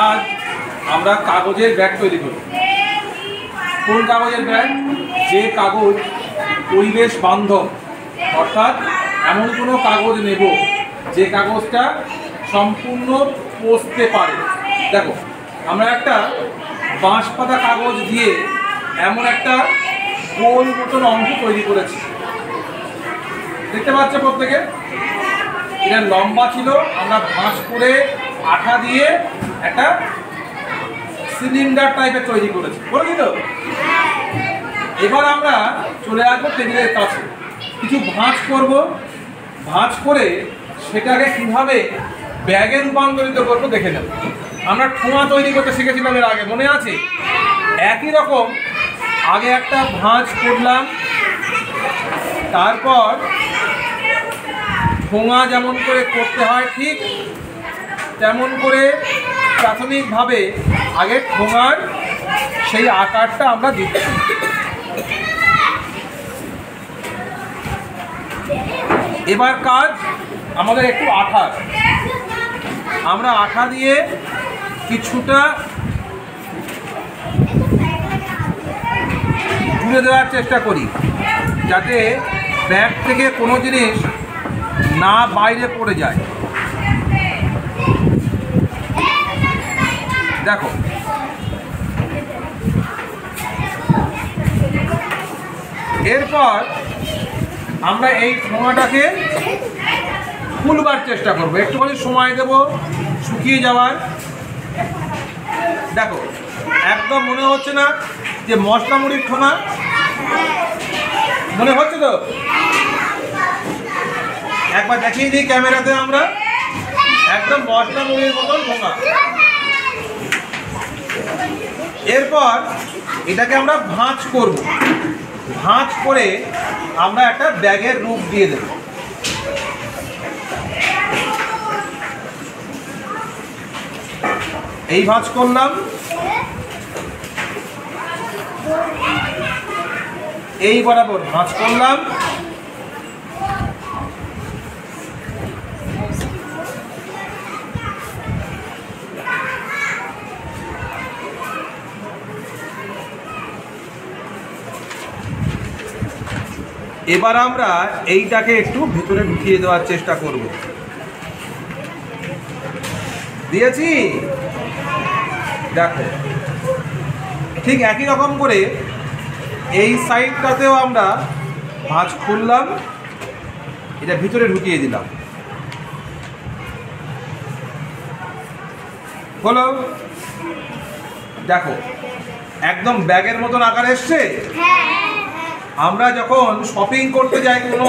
আজ আমরা কাগজের ব্যাগ তৈরি করব। কোন কাগজের ব্যাগ? যে কাগজ পরিবেশ বান্ধব, অর্থাৎ এমন কোনো কাগজ নেব যে কাগজটা সম্পূর্ণ পচতে পারে। দেখো, আমরা একটা বাঁশ পাতা কাগজ দিয়ে এমন একটা গোল মতন অংশ তৈরি করেছি, দেখতে পাচ্ছ প্রত্যেকে। এটা লম্বা ছিল, আমরা ভাঁজ করে আঠা দিয়ে একটা সিলিন্ডার টাইপের তৈরি করেছি, বলি তো। এবার আমরা চলে আসবো টেবিলের কাছে, কিছু ভাঁজ করব। ভাঁজ করে সেটাকে কিভাবে ব্যাগে রূপান্তরিত করবো দেখে নেব। আমরা ঠোঙা তৈরি করতে শিখেছিলাম এর আগে, মনে আছে? একই রকম আগে একটা ভাঁজ করলাম, তারপর ঠোঙা যেমন করে করতে হয় ঠিক তেমন করে প্রাথমিকভাবে আগে ঠোঙার সেই আকারটা আমরা দিচ্ছি। এবার কাজ আমাদের একটু আঠার। আমরা আঠা দিয়ে কিছুটা জুড়ে দেওয়ার চেষ্টা করি, যাতে ব্যাগ থেকে কোনো জিনিস না বাইরে পড়ে যায়। দেখো, এরপর আমরা এই ঠোঙাটাকে খুলবার চেষ্টা করবো, একটুখানি সময় দেব শুকিয়ে যাওয়ার। দেখো, একদম মনে হচ্ছে না যে মশলা মুড়ির ঠোঙা? মনে হচ্ছে তো? একবার দেখিয়ে দিই ক্যামেরাতে, আমরা একদম মশলা মুড়ির মতন ঠোঙা। এরপর এটাকে আমরা ভাঁজ করব। ভাঁজ করে আমরা একটা ব্যাগের রূপ দিয়ে দেব। এই ভাঁজ করলাম, এই বরাবর ভাঁজ করলাম, এবার আমরা এইটাকে একটু ভেতরে ঢুকিয়ে দেওয়ার চেষ্টা করব। দিয়েছি, দেখো ঠিক একই রকম করে এই সাইডটাতেও আমরা ভাঁজ খুললাম, এটা ভিতরে ঢুকিয়ে দিলাম। হলো, দেখো একদম ব্যাগের মতন আকার এসছে। আমরা যখন শপিং করতে যাই কোনো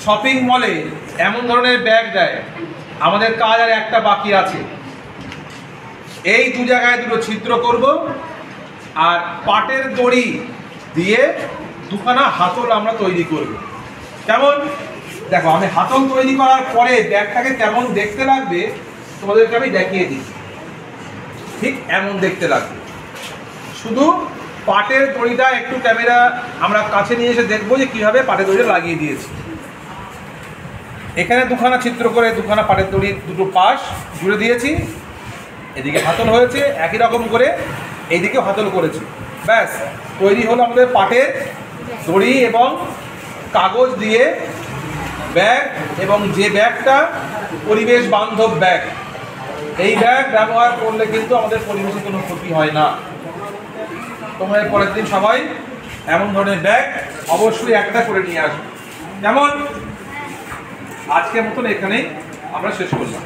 শপিং মলে, এমন ধরনের ব্যাগ দেয়। আমাদের কাজ আর একটা বাকি আছে, এই দু জায়গায় দুটো ছিদ্র করব, আর পাটের দড়ি দিয়ে দুখানা হাতল আমরা তৈরি করব। কেমন? দেখো, আমি হাতল তৈরি করার পরে ব্যাগটাকে কেমন দেখতে লাগবে তোমাদেরকে আমি দেখিয়ে দিই। ঠিক এমন দেখতে লাগবে, শুধু পাটের দড়িটা একটু ক্যামেরা আমরা কাছে নিয়ে এসে দেখবো যে কীভাবে পাটের দড়িটা লাগিয়ে দিয়েছি। এখানে দুখানা ছিদ্র করে দুখানা পাটের দড়ির দুটো পাশ জুড়ে দিয়েছি, এদিকে হাতল হয়েছে, একই রকম করে এইদিকে হাতল করেছি। ব্যাস তৈরি হলো আমাদের পাটের দড়ি এবং কাগজ দিয়ে ব্যাগ। এবং যে ব্যাগটা পরিবেশ বান্ধব ব্যাগ, এই ব্যাগ ব্যবহার করলে কিন্তু আমাদের পরিবেশে কোনো ক্ষতি হয় না। তোমরা পরের দিন সবাই এমন ধরনের ব্যাগ অবশ্যই একটা করে নিয়ে আসবে। যেমন আজকের মতন এখানেই আমরা শেষ করলাম।